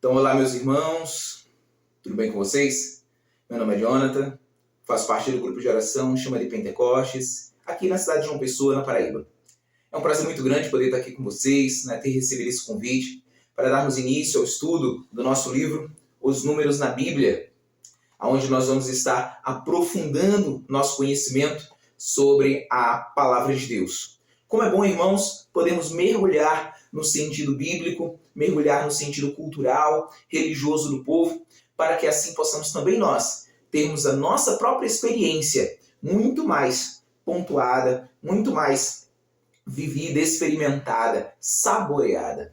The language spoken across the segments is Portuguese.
Então, olá meus irmãos, tudo bem com vocês? Meu nome é Jonathan, faço parte do grupo de oração Chama de Pentecostes, aqui na cidade de João Pessoa, na Paraíba. É um prazer muito grande poder estar aqui com vocês, ter recebido esse convite para darmos início ao estudo do nosso livro, Os Números na Bíblia, onde nós vamos estar aprofundando nosso conhecimento sobre a Palavra de Deus. Como é bom, irmãos, podermos mergulhar no sentido bíblico, mergulhar no sentido cultural, religioso do povo, para que assim possamos também nós termos a nossa própria experiência muito mais pontuada, muito mais vivida, experimentada, saboreada.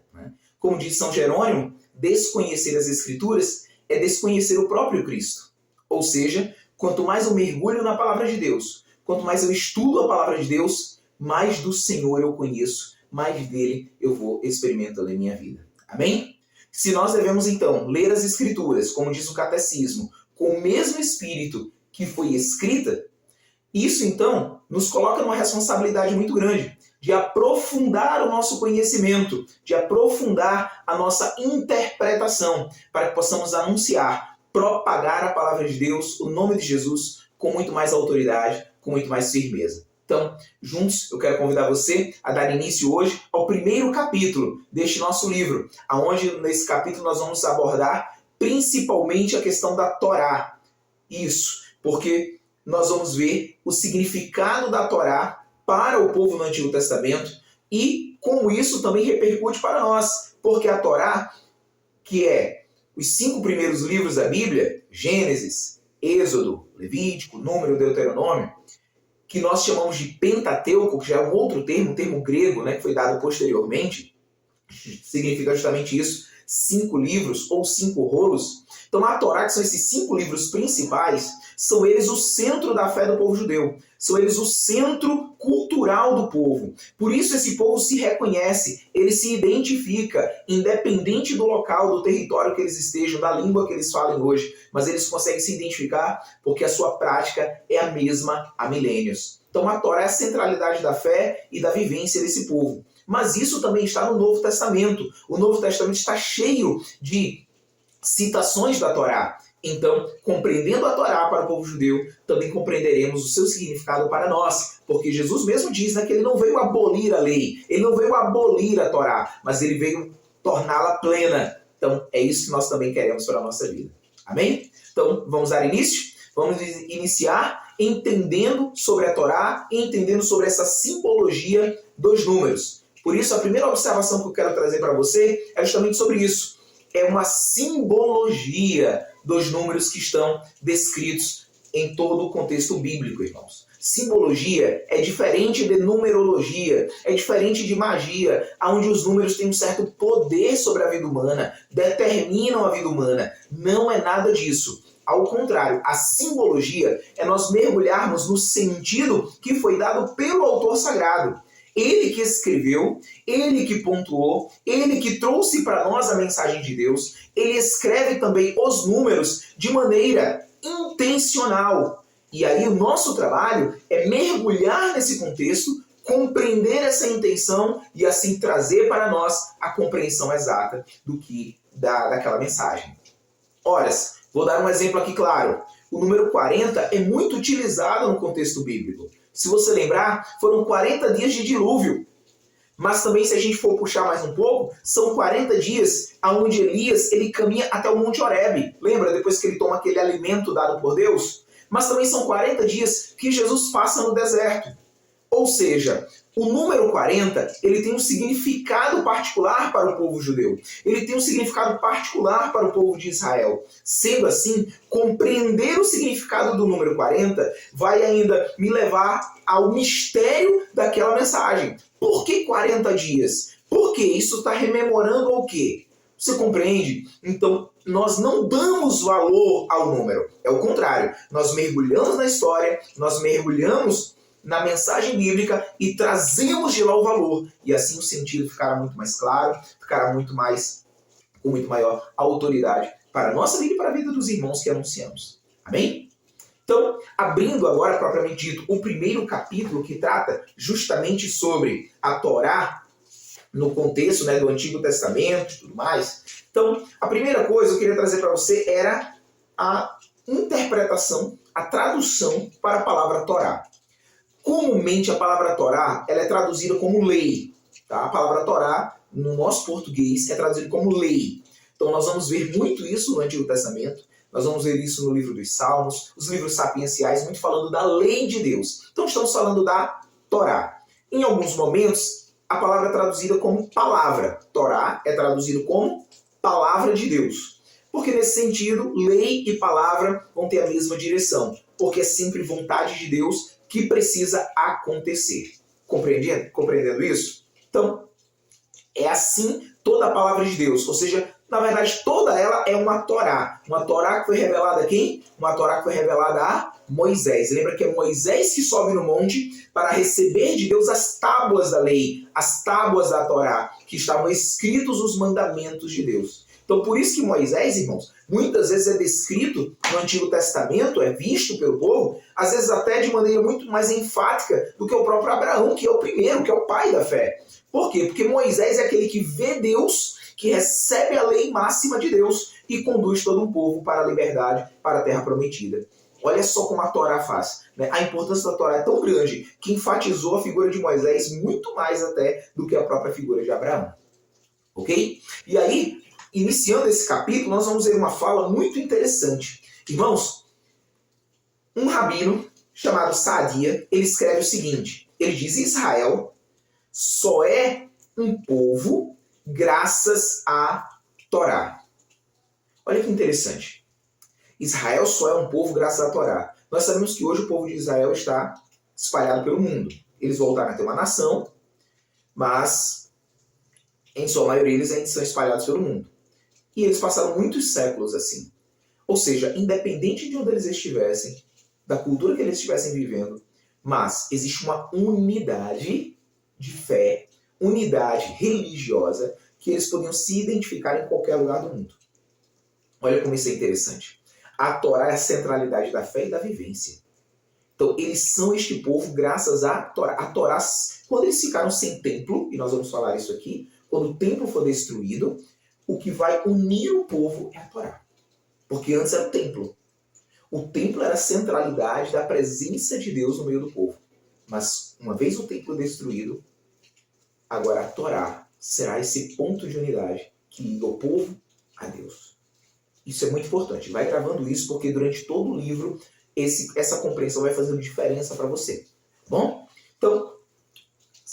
Como diz São Jerônimo, desconhecer as Escrituras é desconhecer o próprio Cristo. Ou seja, quanto mais eu mergulho na Palavra de Deus, quanto mais eu estudo a Palavra de Deus, mais do Senhor eu conheço, mais dele eu vou experimentando em minha vida. Amém? Se nós devemos, então, ler as Escrituras, como diz o Catecismo, com o mesmo espírito que foi escrita, isso, então, nos coloca numa responsabilidade muito grande de aprofundar o nosso conhecimento, de aprofundar a nossa interpretação, para que possamos anunciar, propagar a palavra de Deus, o nome de Jesus, com muito mais autoridade, com muito mais firmeza. Então, juntos, eu quero convidar você a dar início hoje ao primeiro capítulo deste nosso livro, onde nesse capítulo nós vamos abordar principalmente a questão da Torá. Isso, porque nós vamos ver o significado da Torá para o povo no Antigo Testamento e como isso também repercute para nós, porque a Torá, que é os 5 primeiros livros da Bíblia, Gênesis, Êxodo, Levítico, Número, Deuteronômio, que nós chamamos de Pentateuco, que já é um outro termo, um termo grego, que foi dado posteriormente, significa justamente isso, 5 livros ou 5 rolos. Então a Torá, que são esses 5 livros principais, são eles o centro da fé do povo judeu, são eles o centro cultural do povo. Por isso esse povo se reconhece, ele se identifica, independente do local, do território que eles estejam, da língua que eles falem hoje, mas eles conseguem se identificar porque a sua prática é a mesma há milênios. Então a Torá é a centralidade da fé e da vivência desse povo. Mas isso também está no Novo Testamento. O Novo Testamento está cheio de citações da Torá. Então, compreendendo a Torá para o povo judeu, também compreenderemos o seu significado para nós. Porque Jesus mesmo diz que ele não veio abolir a lei, ele não veio abolir a Torá, mas ele veio torná-la plena. Então, é isso que nós também queremos para a nossa vida. Amém? Então, vamos dar início? Vamos iniciar entendendo sobre a Torá e entendendo sobre essa simbologia dos números. Por isso, a primeira observação que eu quero trazer para você é justamente sobre isso. É uma simbologia dos números que estão descritos em todo o contexto bíblico, irmãos. Simbologia é diferente de numerologia, é diferente de magia, onde os números têm um certo poder sobre a vida humana, determinam a vida humana. Não é nada disso. Ao contrário, a simbologia é nós mergulharmos no sentido que foi dado pelo autor sagrado. Ele que escreveu, ele que pontuou, ele que trouxe para nós a mensagem de Deus, ele escreve também os números de maneira intencional. E aí o nosso trabalho é mergulhar nesse contexto, compreender essa intenção e assim trazer para nós a compreensão exata do que daquela mensagem. Ora, vou dar um exemplo aqui claro. O número 40 é muito utilizado no contexto bíblico. Se você lembrar, foram 40 dias de dilúvio. Mas também, se a gente for puxar mais um pouco, são 40 dias onde Elias ele caminha até o Monte Horebe. Lembra? Depois que ele toma aquele alimento dado por Deus? Mas também são 40 dias que Jesus passa no deserto. Ou seja, o número 40 ele tem um significado particular para o povo judeu. Ele tem um significado particular para o povo de Israel. Sendo assim, compreender o significado do número 40 vai ainda me levar ao mistério daquela mensagem. Por que 40 dias? Porque isso está rememorando o quê? Você compreende? Então, nós não damos valor ao número. É o contrário. Nós mergulhamos na história, nós mergulhamos na mensagem bíblica e trazemos de lá o valor. E assim o sentido ficará muito mais claro, ficará com muito maior autoridade para a nossa vida e para a vida dos irmãos que anunciamos. Amém? Então, abrindo agora, propriamente dito, o primeiro capítulo que trata justamente sobre a Torá, no contexto, né, do Antigo Testamento e tudo mais. Então, a primeira coisa que eu queria trazer para você era a interpretação, a tradução para a palavra Torá. Comumente, a palavra Torá ela é traduzida como lei. Tá? A palavra Torá, no nosso português, é traduzida como lei. Então, nós vamos ver muito isso no Antigo Testamento. Nós vamos ver isso no livro dos Salmos, os livros sapienciais, muito falando da lei de Deus. Então, estamos falando da Torá. Em alguns momentos, a palavra é traduzida como palavra. Torá é traduzido como palavra de Deus. Porque, nesse sentido, lei e palavra vão ter a mesma direção. Porque é sempre vontade de Deus que precisa acontecer. Compreendendo isso? Então, é assim toda a palavra de Deus. Ou seja, na verdade, toda ela é uma Torá. Uma Torá que foi revelada a quem? Uma Torá que foi revelada a Moisés. Lembra que é Moisés que sobe no monte para receber de Deus as tábuas da lei, as tábuas da Torá, que estavam escritos os mandamentos de Deus. Então, por isso que Moisés, irmãos, muitas vezes é descrito no Antigo Testamento, é visto pelo povo, às vezes até de maneira muito mais enfática do que o próprio Abraão, que é o primeiro, que é o pai da fé. Por quê? Porque Moisés é aquele que vê Deus, que recebe a lei máxima de Deus e conduz todo um povo para a liberdade, para a terra prometida. Olha só como a Torá faz. Né? A importância da Torá é tão grande que enfatizou a figura de Moisés muito mais até do que a própria figura de Abraão. Ok? E aí, iniciando esse capítulo, nós vamos ver uma fala muito interessante. Irmãos, um rabino chamado Saadia, ele escreve o seguinte, ele diz: Israel só é um povo graças à Torá. Olha que interessante. Israel só é um povo graças à Torá. Nós sabemos que hoje o povo de Israel está espalhado pelo mundo. Eles voltaram a ter uma nação, mas em sua maioria eles ainda são espalhados pelo mundo. E eles passaram muitos séculos assim. Ou seja, independente de onde eles estivessem, da cultura que eles estivessem vivendo, mas existe uma unidade de fé, unidade religiosa, que eles podiam se identificar em qualquer lugar do mundo. Olha como isso é interessante. A Torá é a centralidade da fé e da vivência. Então, eles são este povo graças à Torá. A Torá, quando eles ficaram sem templo, e nós vamos falar isso aqui, quando o templo for destruído, o que vai unir o povo é a Torá. Porque antes era o templo. O templo era a centralidade da presença de Deus no meio do povo. Mas, uma vez o templo destruído, agora a Torá será esse ponto de unidade que liga o povo a Deus. Isso é muito importante. Vai gravando isso, porque durante todo o livro, essa compreensão vai fazendo diferença para você. Bom? Então,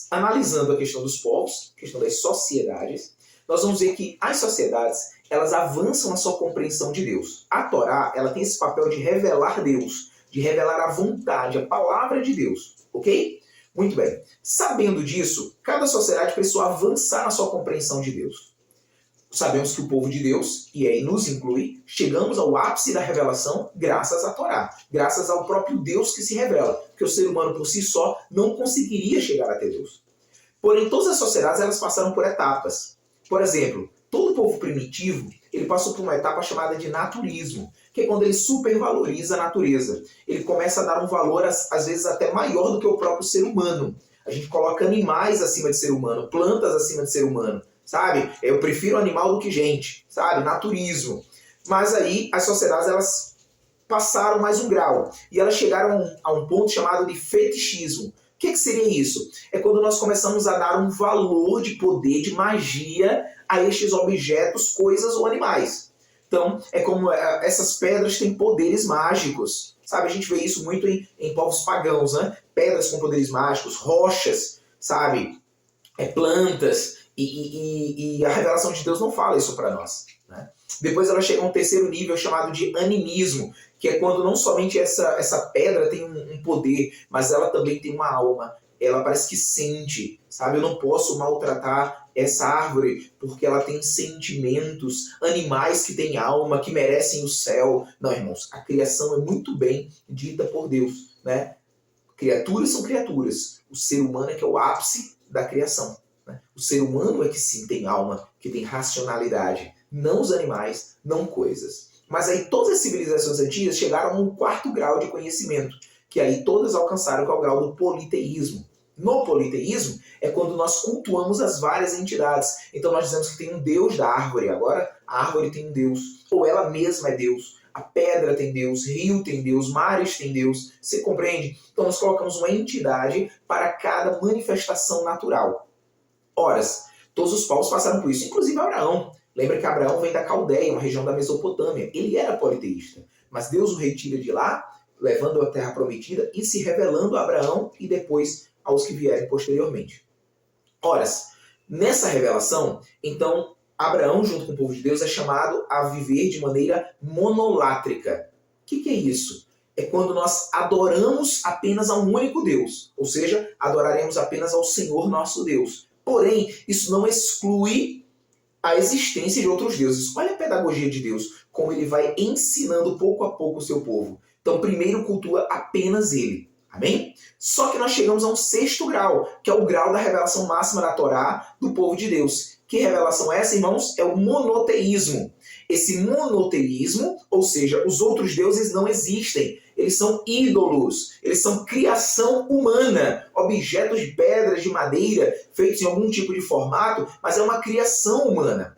analisando a questão dos povos, a questão das sociedades, nós vamos ver que as sociedades, elas avançam na sua compreensão de Deus. A Torá, ela tem esse papel de revelar Deus, de revelar a vontade, a palavra de Deus. Ok? Muito bem. Sabendo disso, cada sociedade precisou avançar na sua compreensão de Deus. Sabemos que o povo de Deus, e aí nos inclui, chegamos ao ápice da revelação graças à Torá, graças ao próprio Deus que se revela, porque o ser humano por si só não conseguiria chegar até Deus. Porém, todas as sociedades elas passaram por etapas. Por exemplo, todo povo primitivo ele passou por uma etapa chamada de naturismo, que é quando ele supervaloriza a natureza. Ele começa a dar um valor, às vezes, até maior do que o próprio ser humano. A gente coloca animais acima de ser humano, plantas acima de ser humano. Sabe? Eu prefiro animal do que gente, sabe? Naturismo. Mas aí as sociedades elas passaram mais um grau e elas chegaram a um ponto chamado de fetichismo. O que seria isso? É quando nós começamos a dar um valor de poder, de magia a estes objetos, coisas ou animais. Então, é como essas pedras têm poderes mágicos. Sabe? A gente vê isso muito em povos pagãos, né? Pedras com poderes mágicos, rochas, sabe? Plantas. E a revelação de Deus não fala isso para nós. Né? Depois ela chega a um terceiro nível chamado de animismo, que é quando não somente essa pedra tem um poder, mas ela também tem uma alma. Ela parece que sente, sabe? Eu não posso maltratar essa árvore porque ela tem sentimentos, animais que têm alma, que merecem o céu. Não, irmãos, a criação é muito bem dita por Deus. Né? Criaturas são criaturas. O ser humano é que é o ápice da criação. O ser humano é que sim tem alma, que tem racionalidade, não os animais, não coisas. Mas aí todas as civilizações antigas chegaram a um quarto grau de conhecimento, que aí todas alcançaram, que é o grau do politeísmo. No politeísmo é quando nós cultuamos as várias entidades. Então nós dizemos que tem um Deus da árvore, agora a árvore tem um Deus, ou ela mesma é Deus. A pedra tem Deus, rio tem Deus, mares tem Deus. Você compreende? Então nós colocamos uma entidade para cada manifestação natural. Ora, todos os povos passaram por isso, inclusive Abraão. Lembra que Abraão vem da Caldeia, uma região da Mesopotâmia. Ele era politeísta, mas Deus o retira de lá, levando à terra prometida e se revelando a Abraão e depois aos que vierem posteriormente. Ora, nessa revelação, então, Abraão, junto com o povo de Deus, é chamado a viver de maneira monolátrica. O que é isso? É quando nós adoramos apenas a um único Deus, ou seja, adoraremos apenas ao Senhor nosso Deus. Porém, isso não exclui a existência de outros deuses. Olha a pedagogia de Deus, como ele vai ensinando pouco a pouco o seu povo. Então, primeiro cultua apenas ele. Amém? Só que nós chegamos a um 6º grau, que é o grau da revelação máxima da Torá do povo de Deus. Que revelação é essa, irmãos? É o monoteísmo. Esse monoteísmo, ou seja, os outros deuses não existem. Eles são ídolos, eles são criação humana, objetos de pedra, de madeira, feitos em algum tipo de formato, mas é uma criação humana.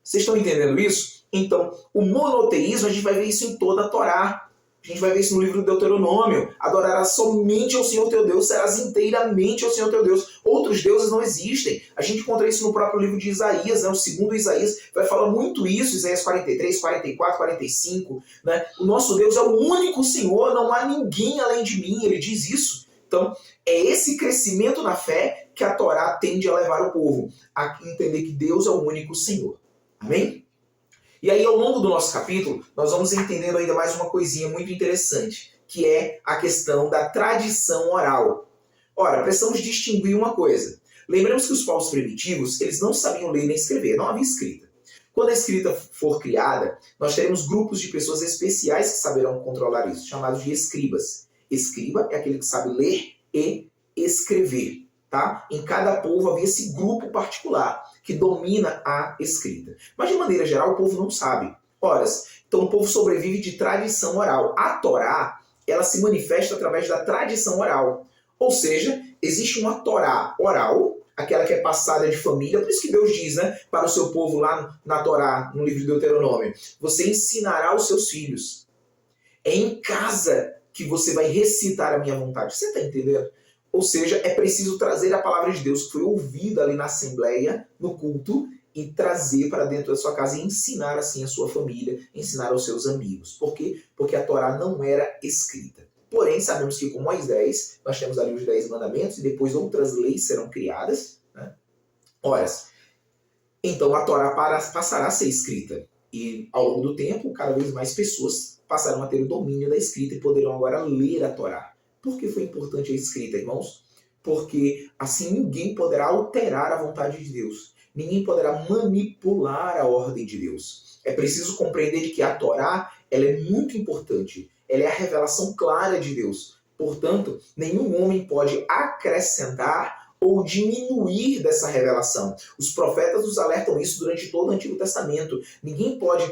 Vocês estão entendendo isso? Então, o monoteísmo, a gente vai ver isso em toda a Torá. A gente vai ver isso no livro do Deuteronômio. Adorarás somente ao Senhor teu Deus, serás inteiramente ao Senhor teu Deus. Outros deuses não existem. A gente encontra isso no próprio livro de Isaías, né? O 2º Isaías vai falar muito isso, Isaías 43, 44, 45. Né? O nosso Deus é o único Senhor, não há ninguém além de mim, ele diz isso. Então, é esse crescimento na fé que a Torá tende a levar o povo a entender que Deus é o único Senhor. Amém? E aí, ao longo do nosso capítulo, nós vamos entendendo ainda mais uma coisinha muito interessante, que é a questão da tradição oral. Ora, precisamos distinguir uma coisa. Lembramos que os povos primitivos, eles não sabiam ler nem escrever, não havia escrita. Quando a escrita for criada, nós teremos grupos de pessoas especiais que saberão controlar isso, chamados de escribas. Escriba é aquele que sabe ler e escrever. Tá? Em cada povo havia esse grupo particular que domina a escrita. Mas, de maneira geral, o povo não sabe. Ora, então o povo sobrevive de tradição oral. A Torá, ela se manifesta através da tradição oral. Ou seja, existe uma Torá oral, aquela que é passada de família. Por isso que Deus diz, né, para o seu povo lá na Torá, no livro de Deuteronômio, você ensinará aos seus filhos. É em casa que você vai recitar a minha vontade. Você está entendendo? Ou seja, é preciso trazer a palavra de Deus que foi ouvida ali na assembleia, no culto, e trazer para dentro da sua casa e ensinar assim a sua família, ensinar aos seus amigos. Por quê? Porque a Torá não era escrita. Porém, sabemos que com Moisés, nós temos ali os 10 mandamentos e depois outras leis serão criadas. Né? Ora, então a Torá passará a ser escrita. E ao longo do tempo, cada vez mais pessoas passarão a ter o domínio da escrita e poderão agora ler a Torá. Por que foi importante a escrita, irmãos? Porque assim ninguém poderá alterar a vontade de Deus. Ninguém poderá manipular a ordem de Deus. É preciso compreender que a Torá ela é muito importante. Ela é a revelação clara de Deus. Portanto, nenhum homem pode acrescentar ou diminuir dessa revelação. Os profetas nos alertam isso durante todo o Antigo Testamento. Ninguém pode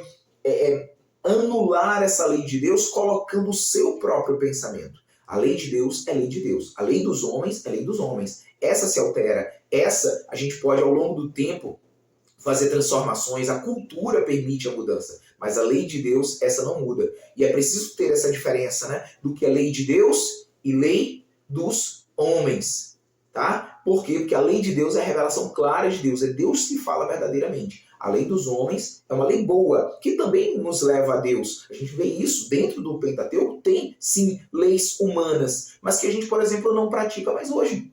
anular essa lei de Deus colocando o seu próprio pensamento. A lei de Deus é lei de Deus. A lei dos homens é lei dos homens. Essa se altera. Essa a gente pode, ao longo do tempo, fazer transformações. A cultura permite a mudança. Mas a lei de Deus, essa não muda. E é preciso ter essa diferença, né? Do que é lei de Deus e lei dos homens. Tá? Por quê? Porque a lei de Deus é a revelação clara de Deus. É Deus que fala verdadeiramente. A lei dos homens é uma lei boa, que também nos leva a Deus. A gente vê isso dentro do Pentateuco, tem sim leis humanas, mas que a gente, por exemplo, não pratica mais hoje.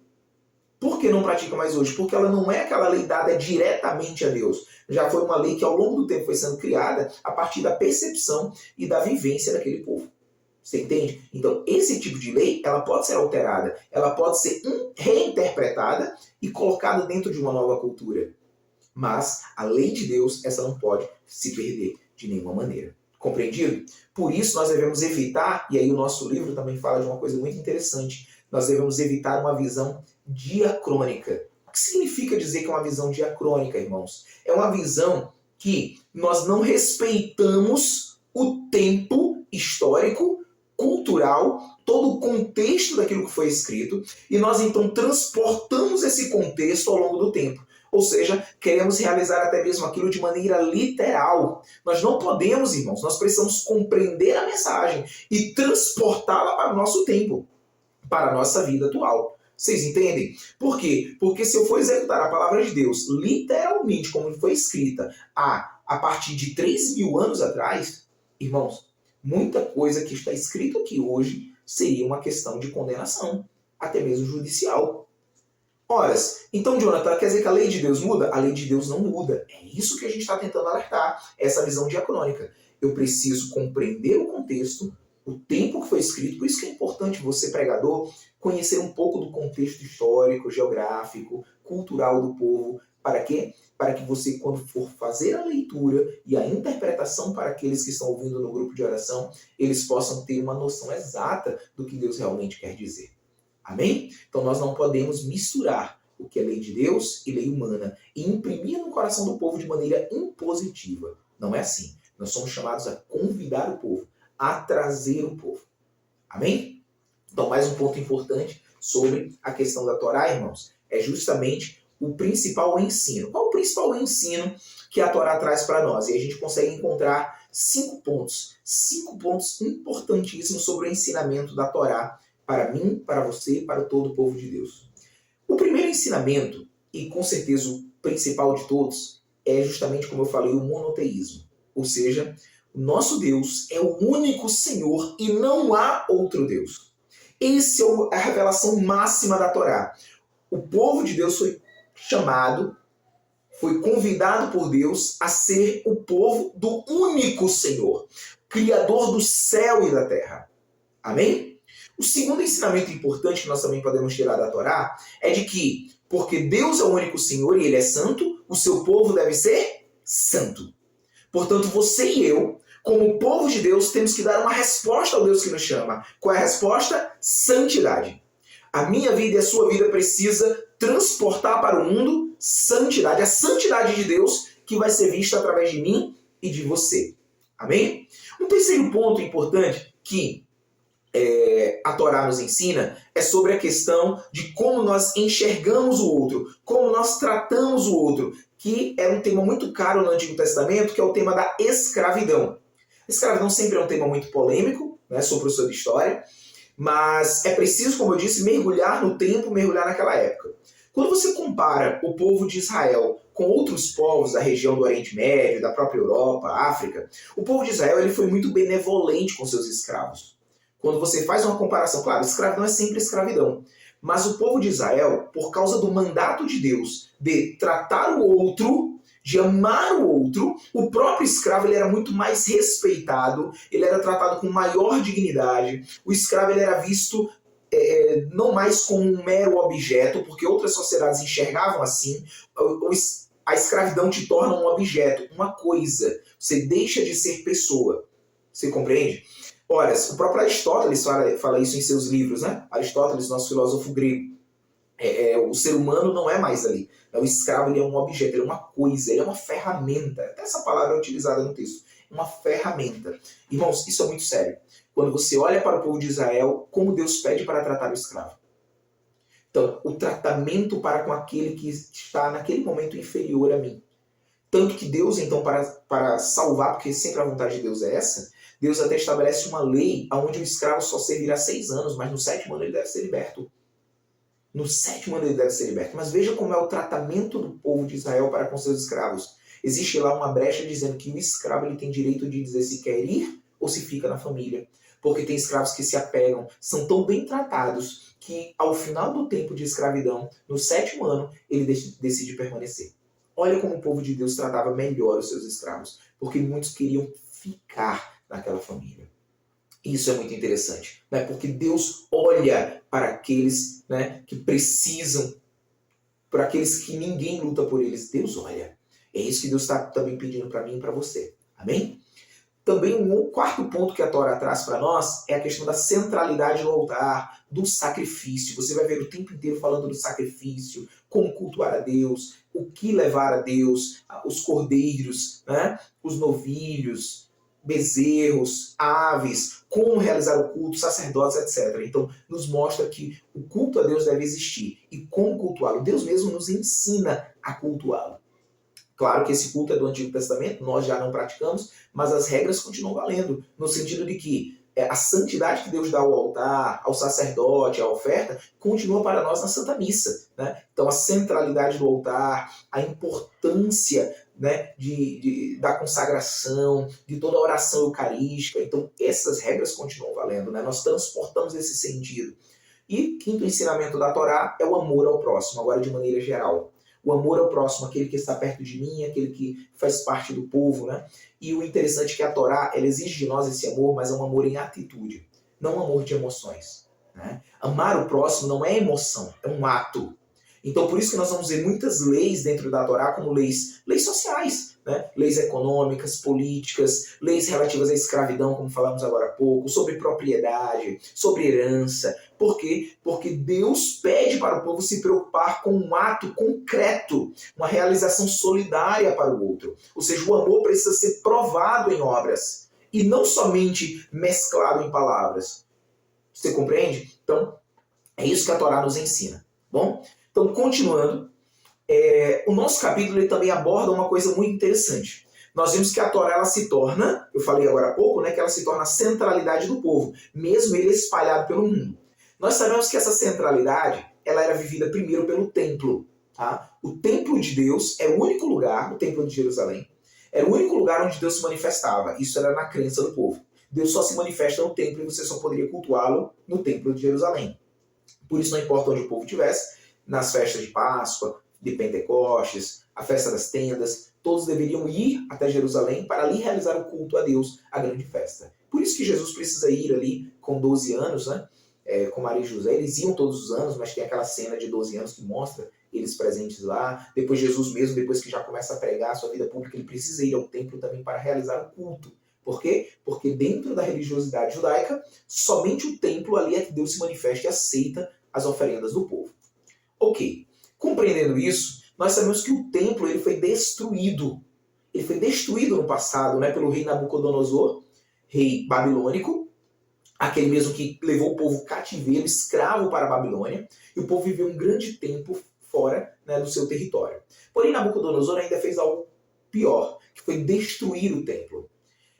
Por que não pratica mais hoje? Porque ela não é aquela lei dada diretamente a Deus. Já foi uma lei que ao longo do tempo foi sendo criada a partir da percepção e da vivência daquele povo. Você entende? Então, esse tipo de lei, ela pode ser alterada, ela pode ser reinterpretada e colocada dentro de uma nova cultura. Mas a lei de Deus, essa não pode se perder de nenhuma maneira. Compreendido? Por isso nós devemos evitar, e aí o nosso livro também fala de uma coisa muito interessante, nós devemos evitar uma visão diacrônica. O que significa dizer que é uma visão diacrônica, irmãos? É uma visão que nós não respeitamos o tempo histórico cultural, todo o contexto daquilo que foi escrito, e nós então transportamos esse contexto ao longo do tempo. Ou seja, queremos realizar até mesmo aquilo de maneira literal. Nós não podemos, irmãos, nós precisamos compreender a mensagem e transportá-la para o nosso tempo, para a nossa vida atual. Vocês entendem? Por quê? Porque se eu for executar a palavra de Deus literalmente como foi escrita a partir de 3.000 anos atrás, irmãos, muita coisa que está escrito aqui hoje seria uma questão de condenação, até mesmo judicial. Ora, então, Jonathan, quer dizer que a lei de Deus muda? A lei de Deus não muda. É isso que a gente está tentando alertar, essa visão diacrônica. Eu preciso compreender o contexto, o tempo que foi escrito, por isso que é importante você, pregador, conhecer um pouco do contexto histórico, geográfico, cultural do povo. Para quê? Para que você, quando for fazer a leitura e a interpretação para aqueles que estão ouvindo no grupo de oração, eles possam ter uma noção exata do que Deus realmente quer dizer. Amém? Então nós não podemos misturar o que é lei de Deus e lei humana e imprimir no coração do povo de maneira impositiva. Não é assim. Nós somos chamados a convidar o povo, a trazer o povo. Amém? Então mais um ponto importante sobre a questão da Torá, irmãos, é justamente o principal ensino. Qual é o principal ensino que a Torá traz para nós? E a gente consegue encontrar 5 pontos importantíssimos sobre o ensinamento da Torá para mim, para você e para todo o povo de Deus. O primeiro ensinamento, e com certeza o principal de todos, é justamente, como eu falei, o monoteísmo. Ou seja, o nosso Deus é o único Senhor e não há outro Deus. Essa é a revelação máxima da Torá. O povo de Deus foi chamado, foi convidado por Deus a ser o povo do único Senhor, Criador do céu e da terra. Amém? O segundo ensinamento importante que nós também podemos tirar da Torá é de que, porque Deus é o único Senhor e Ele é santo, o seu povo deve ser santo. Portanto, você e eu, como povo de Deus, temos que dar uma resposta ao Deus que nos chama. Qual é a resposta? Santidade. A minha vida e a sua vida precisa transportar para o mundo santidade. A santidade de Deus que vai ser vista através de mim e de você. Amém? Um terceiro ponto importante que a Torá nos ensina é sobre a questão de como nós enxergamos o outro, como nós tratamos o outro, que é um tema muito caro no Antigo Testamento, que é o tema da escravidão. A escravidão sempre é um tema muito polêmico, né, sobre a sua história, mas é preciso, como eu disse, mergulhar no tempo, mergulhar naquela época. Quando você compara o povo de Israel com outros povos da região do Oriente Médio, da própria Europa, África, o povo de Israel ele foi muito benevolente com seus escravos. Quando você faz uma comparação, claro, escravidão é sempre escravidão. Mas o povo de Israel, por causa do mandato de Deus de tratar o outro, de amar o outro, o próprio escravo ele era muito mais respeitado, ele era tratado com maior dignidade. O escravo ele era visto não mais como um mero objeto, porque outras sociedades enxergavam assim. A escravidão te torna um objeto, uma coisa. Você deixa de ser pessoa. Você compreende? Ora, o próprio Aristóteles fala isso em seus livros, né? Aristóteles, nosso filósofo grego. O ser humano não é mais ali. O escravo ele é um objeto, ele é uma coisa, ele é uma ferramenta. Até essa palavra é utilizada no texto. Uma ferramenta. Irmãos, isso é muito sério. Quando você olha para o povo de Israel, como Deus pede para tratar o escravo. Então, o tratamento para com aquele que está naquele momento inferior a mim. Tanto que Deus, então, para salvar, porque sempre a vontade de Deus é essa, Deus até estabelece uma lei onde o escravo só servirá 6 anos, mas no 7º ano ele deve ser liberto. No 7º ano ele deve ser liberto. Mas veja como é o tratamento do povo de Israel para com seus escravos. Existe lá uma brecha dizendo que o escravo ele tem direito de dizer se quer ir ou se fica na família. Porque tem escravos que se apegam, são tão bem tratados que ao final do tempo de escravidão, no 7º ano, ele decide permanecer. Olha como o povo de Deus tratava melhor os seus escravos, porque muitos queriam ficar naquela família. Isso é muito interessante, né? Porque Deus olha para aqueles, né, que precisam, para aqueles que ninguém luta por eles. Deus olha. É isso que Deus está também pedindo para mim e para você. Amém? Também um quarto ponto que a Torá traz para nós é a questão da centralidade do altar, do sacrifício. Você vai ver o tempo inteiro falando do sacrifício, como cultuar a Deus, o que levar a Deus, os cordeiros, né? Os novilhos. bezerros, aves, como realizar o culto, sacerdotes, etc. Então, nos mostra que o culto a Deus deve existir. E como cultuá-lo? Deus mesmo nos ensina a cultuá-lo. Claro que esse culto é do Antigo Testamento, nós já não praticamos, mas as regras continuam valendo, no sentido de que a santidade que Deus dá ao altar, ao sacerdote, à oferta, continua para nós na Santa Missa. Né? Então a centralidade do altar, a importância, né, da consagração, de toda a oração eucarística, então essas regras continuam valendo, né? Nós transportamos esse sentido. E quinto ensinamento da Torá é o amor ao próximo, agora de maneira geral. O amor ao próximo, aquele que está perto de mim, aquele que faz parte do povo, né? E o interessante é que a Torá, ela exige de nós esse amor, mas é um amor em atitude, não um amor de emoções. Né? Amar o próximo não é emoção, é um ato. Então, por isso que nós vamos ver muitas leis dentro da Torá como leis sociais, né? Leis econômicas, políticas, leis relativas à escravidão, como falamos agora há pouco, sobre propriedade, sobre herança. Por quê? Porque Deus pede para o povo se preocupar com um ato concreto, uma realização solidária para o outro. Ou seja, o amor precisa ser provado em obras e não somente mesclado em palavras. Você compreende? Então, é isso que a Torá nos ensina. Bom? Então, continuando, o nosso capítulo ele também aborda uma coisa muito interessante. Nós vimos que a Torá ela se torna, eu falei agora há pouco, né, que ela se torna a centralidade do povo, mesmo ele espalhado pelo mundo. Nós sabemos que essa centralidade ela era vivida primeiro pelo templo. Tá? O templo de Deus era o único lugar, o templo de Jerusalém, era o único lugar onde Deus se manifestava. Isso era na crença do povo. Deus só se manifesta no templo e você só poderia cultuá-lo no templo de Jerusalém. Por isso não importa onde o povo estivesse, nas festas de Páscoa, de Pentecostes, a festa das tendas, todos deveriam ir até Jerusalém para ali realizar o culto a Deus, a grande festa. Por isso que Jesus precisa ir ali com 12 anos, né? Com Maria e José, eles iam todos os anos, mas tem aquela cena de 12 anos que mostra eles presentes lá. Depois Jesus mesmo, depois que já começa a pregar a sua vida pública, ele precisa ir ao templo também para realizar o culto. Por quê? Porque dentro da religiosidade judaica, somente o templo ali é que Deus se manifesta e aceita as oferendas do povo. Ok, compreendendo isso, nós sabemos que o templo ele foi destruído. Ele foi destruído no passado, né, pelo rei Nabucodonosor, rei babilônico, aquele mesmo que levou o povo cativeiro, escravo para a Babilônia, e o povo viveu um grande tempo fora, né, do seu território. Porém, Nabucodonosor ainda fez algo pior, que foi destruir o templo.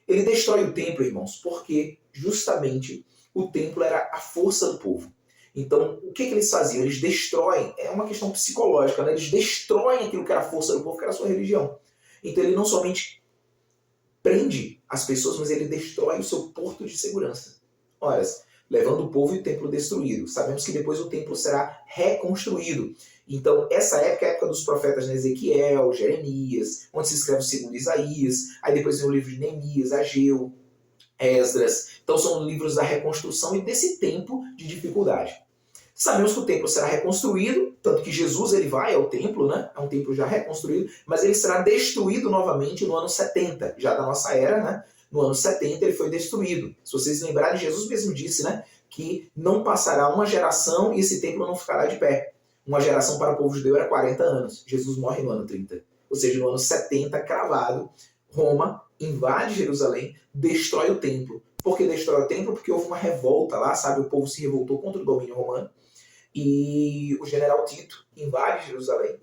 Ele destrói o templo, irmãos, porque justamente o templo era a força do povo. Então, o que eles faziam? Eles destroem, é uma questão psicológica, né? Eles destroem aquilo que era a força do povo, que era a sua religião. Então ele não somente prende as pessoas, mas ele destrói o seu porto de segurança. Ora, levando o povo e o templo destruído. Sabemos que depois o templo será reconstruído. Então, essa época é a época dos profetas Ezequiel, Jeremias, onde se escreve o segundo Isaías, aí depois vem o livro de Neemias, Ageu, Esdras. Então são livros da reconstrução e desse tempo de dificuldade. Sabemos que o templo será reconstruído, tanto que Jesus ele vai ao templo, né? É um templo já reconstruído, mas ele será destruído novamente no ano 70, já da nossa era, né? No ano 70 ele foi destruído. Se vocês lembrarem, Jesus mesmo disse, né, que não passará uma geração e esse templo não ficará de pé. Uma geração para o povo judeu era 40 anos. Jesus morre no ano 30. Ou seja, no ano 70, cravado, Roma invade Jerusalém, destrói o templo. Por que destrói o templo? Porque houve uma revolta lá, sabe? O povo se revoltou contra o domínio romano. E o general Tito invade Jerusalém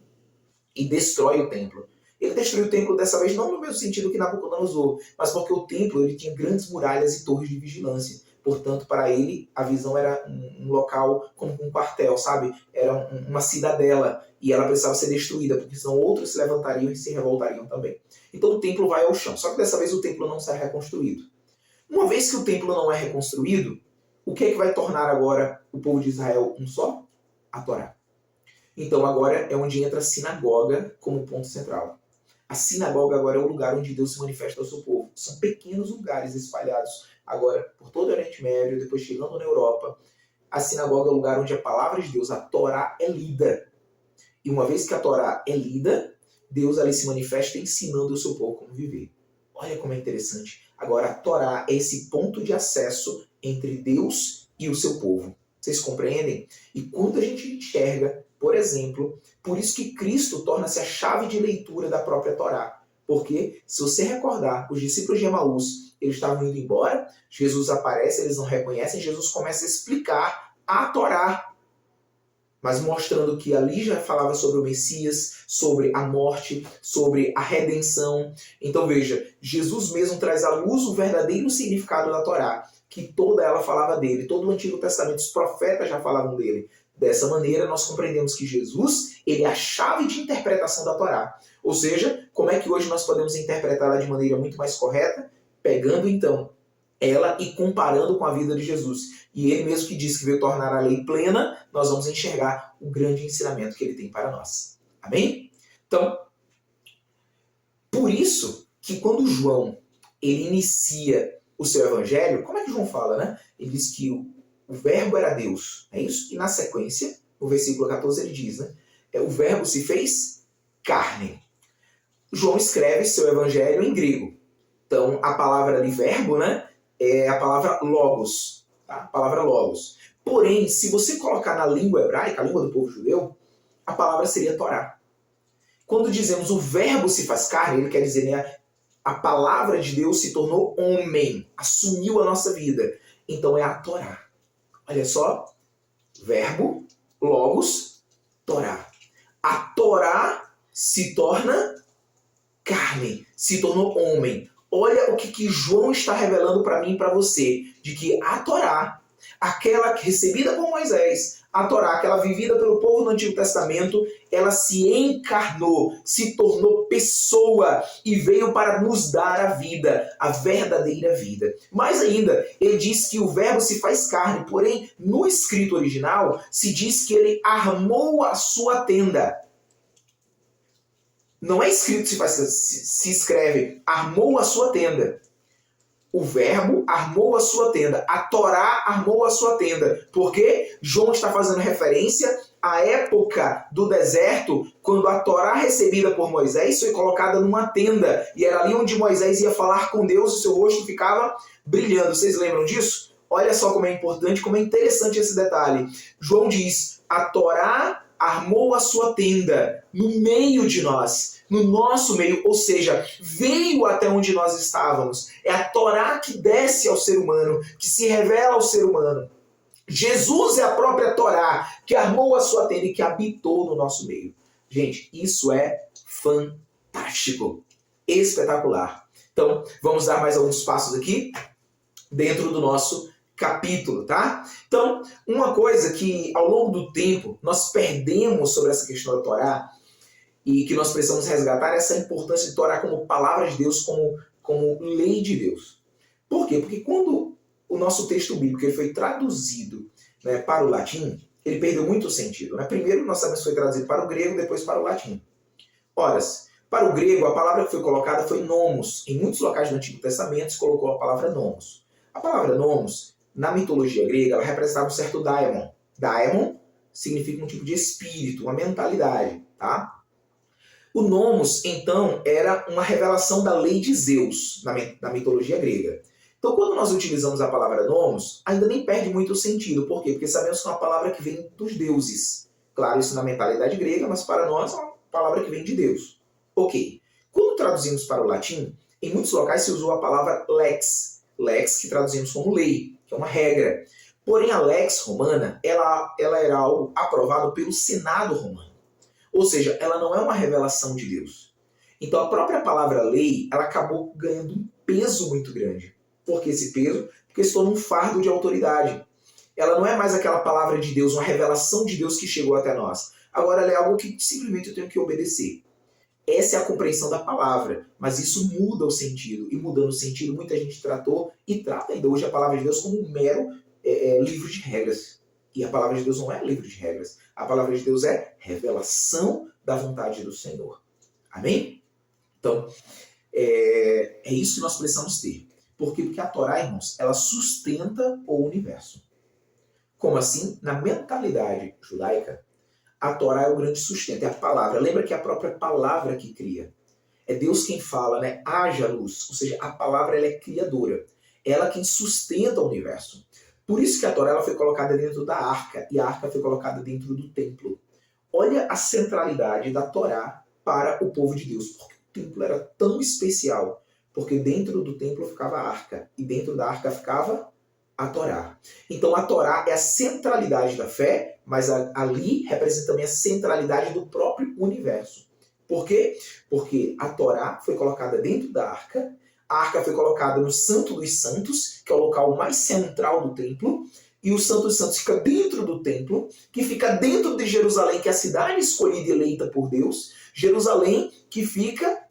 e destrói o templo. Ele destruiu o templo dessa vez não no mesmo sentido que Nabucodonosor, mas porque o templo ele tinha grandes muralhas e torres de vigilância. Portanto, para ele, a visão era um local como um quartel, sabe? Era uma cidadela e ela precisava ser destruída, porque senão outros se levantariam e se revoltariam também. Então o templo vai ao chão, só que dessa vez o templo não será reconstruído. Uma vez que o templo não é reconstruído, o que é que vai tornar agora o povo de Israel um só? A Torá. Então agora é onde entra a sinagoga como ponto central. A sinagoga agora é o lugar onde Deus se manifesta ao seu povo. São pequenos lugares espalhados agora por todo o Oriente Médio, depois chegando na Europa. A sinagoga é o lugar onde a palavra de Deus, a Torá, é lida. E uma vez que a Torá é lida, Deus ali se manifesta ensinando o seu povo como viver. Olha como é interessante. Agora a Torá é esse ponto de acesso entre Deus e o seu povo. Vocês compreendem? E quando a gente enxerga, por exemplo, por isso que Cristo torna-se a chave de leitura da própria Torá. Porque, se você recordar, os discípulos de Emaús, eles estavam indo embora, Jesus aparece, eles não reconhecem, Jesus começa a explicar a Torá, mas mostrando que ali já falava sobre o Messias, sobre a morte, sobre a redenção. Então veja, Jesus mesmo traz à luz o verdadeiro significado da Torá, que toda ela falava dele, todo o Antigo Testamento, os profetas já falavam dele. Dessa maneira, nós compreendemos que Jesus, ele é a chave de interpretação da Torá. Ou seja, como é que hoje nós podemos interpretá-la de maneira muito mais correta? Pegando, então, ela e comparando com a vida de Jesus. E ele mesmo que diz que veio tornar a lei plena, nós vamos enxergar o grande ensinamento que ele tem para nós. Amém? Então, por isso que quando João ele inicia o seu evangelho, como é que João fala, né? Ele diz que o verbo era Deus. É isso? E na sequência, no versículo 14, ele diz, né? O verbo se fez carne. João escreve seu evangelho em grego. Então, a palavra ali, verbo, né? É a palavra logos. Tá? A palavra logos. Porém, se você colocar na língua hebraica, a língua do povo judeu, a palavra seria Torá. Quando dizemos o verbo se faz carne, ele quer dizer, né? A palavra de Deus se tornou homem, assumiu a nossa vida. Então é a Torá. Olha só, verbo, logos, Torá. A Torá se torna carne, se tornou homem. Olha o que João está revelando para mim e para você, de que a Torá, aquela recebida por Moisés, a Torá, aquela vivida pelo povo no Antigo Testamento, ela se encarnou, se tornou pessoa e veio para nos dar a vida, a verdadeira vida. Mais ainda, ele diz que o verbo se faz carne, porém, no escrito original, se diz que ele armou a sua tenda. Não é escrito se escreve, armou a sua tenda. O verbo armou a sua tenda. A Torá armou a sua tenda. Porque João está fazendo referência à época do deserto, quando a Torá recebida por Moisés foi colocada numa tenda. E era ali onde Moisés ia falar com Deus e seu rosto ficava brilhando. Vocês lembram disso? Olha só como é importante, como é interessante esse detalhe. João diz, a Torá armou a sua tenda no meio de nós, no nosso meio, ou seja, veio até onde nós estávamos. É a Torá que desce ao ser humano, que se revela ao ser humano. Jesus é a própria Torá que armou a sua tenda e que habitou no nosso meio. Gente, isso é fantástico, espetacular. Então, vamos dar mais alguns passos aqui dentro do nosso capítulo, tá? Então, uma coisa que ao longo do tempo nós perdemos sobre essa questão da Torá e que nós precisamos resgatar é essa importância de Torá como palavra de Deus, como lei de Deus. Por quê? Porque quando o nosso texto bíblico ele foi traduzido, né, para o latim, ele perdeu muito sentido. Né? Primeiro, nós sabemos que foi traduzido para o grego, depois para o latim. Ora, para o grego, a palavra que foi colocada foi nomos. Em muitos locais do Antigo Testamento se colocou a palavra nomos. A palavra nomos, na mitologia grega, ela representava um certo daimon. Daimon significa um tipo de espírito, uma mentalidade, tá? O nomos, então, era uma revelação da lei de Zeus, na mitologia grega. Então, quando nós utilizamos a palavra nomos, ainda nem perde muito o sentido. Por quê? Porque sabemos que é uma palavra que vem dos deuses. Claro, isso na mentalidade grega, mas para nós é uma palavra que vem de Deus. Ok. Quando traduzimos para o latim, em muitos locais se usou a palavra lex. Lex, que traduzimos como lei, que é uma regra. Porém, a lex romana, ela era algo aprovado pelo Senado romano. Ou seja, ela não é uma revelação de Deus. Então, a própria palavra lei, ela acabou ganhando um peso muito grande. Por que esse peso? Porque se torna um fardo de autoridade. Ela não é mais aquela palavra de Deus, uma revelação de Deus que chegou até nós. Agora, ela é algo que simplesmente eu tenho que obedecer. Essa é a compreensão da palavra, mas isso muda o sentido. E mudando o sentido, muita gente tratou e trata ainda hoje a palavra de Deus como um mero livro de regras. E a palavra de Deus não é livro de regras. A palavra de Deus é revelação da vontade do Senhor. Amém? Então, é isso que nós precisamos ter. Por quê? Porque a Torá, irmãos, ela sustenta o universo. Como assim? Na mentalidade judaica, a Torá é o grande sustento, é a palavra. Lembra que é a própria palavra que cria. É Deus quem fala, né? Haja luz. Ou seja, a palavra ela é criadora. Ela quem sustenta o universo. Por isso que a Torá ela foi colocada dentro da arca. E a arca foi colocada dentro do templo. Olha a centralidade da Torá para o povo de Deus. Porque templo era tão especial, porque dentro do templo ficava a arca, e dentro da arca ficava a Torá. Então a Torá é a centralidade da fé, mas ali representa também a centralidade do próprio universo. Por quê? Porque a Torá foi colocada dentro da arca, a arca foi colocada no Santo dos Santos, que é o local mais central do templo, e o Santo dos Santos fica dentro do templo, que fica dentro de Jerusalém, que é a cidade escolhida e eleita por Deus. Jerusalém, que fica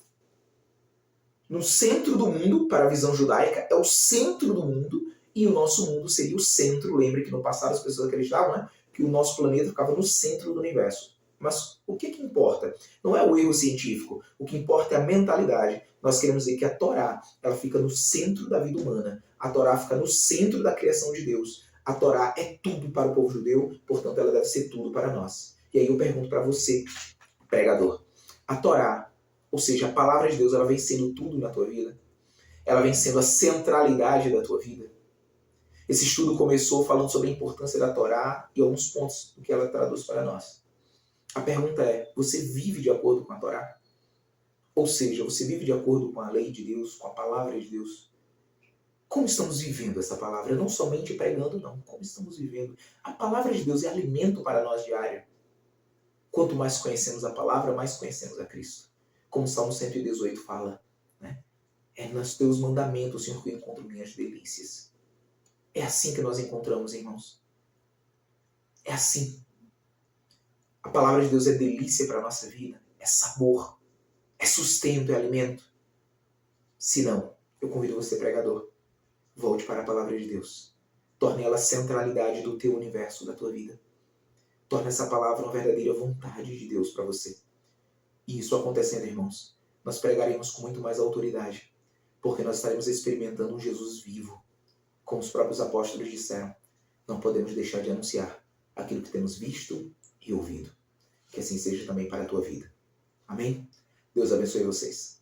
no centro do mundo, para a visão judaica, é o centro do mundo, e o nosso mundo seria o centro. Lembre que no passado as pessoas acreditavam, né, que o nosso planeta ficava no centro do universo. Mas o que importa? Não é o erro científico, o que importa é a mentalidade. Nós queremos dizer que a Torá, ela fica no centro da vida humana. A Torá fica no centro da criação de Deus. A Torá é tudo para o povo judeu, portanto ela deve ser tudo para nós. E aí eu pergunto para você, pregador, a Torá, ou seja, a palavra de Deus, ela vem sendo tudo na tua vida? Ela vem sendo a centralidade da tua vida? Esse estudo começou falando sobre a importância da Torá e alguns pontos do que ela traduz para nós. A pergunta é, você vive de acordo com a Torá? Ou seja, você vive de acordo com a lei de Deus, com a palavra de Deus? Como estamos vivendo essa palavra? Não somente pregando, não. Como estamos vivendo? A palavra de Deus é alimento para nós diário. Quanto mais conhecemos a palavra, mais conhecemos a Cristo. Como o Salmo 118 fala, né? É nos teus mandamentos, Senhor, que eu encontro minhas delícias. É assim que nós encontramos, irmãos. É assim. A palavra de Deus é delícia para a nossa vida. É sabor. É sustento, é alimento. Se não, eu convido você, pregador, volte para a palavra de Deus. Torne ela a centralidade do teu universo, da tua vida. Torne essa palavra uma verdadeira vontade de Deus para você. E isso acontecendo, irmãos, nós pregaremos com muito mais autoridade, porque nós estaremos experimentando um Jesus vivo. Como os próprios apóstolos disseram, não podemos deixar de anunciar aquilo que temos visto e ouvido. Que assim seja também para a tua vida. Amém? Deus abençoe vocês.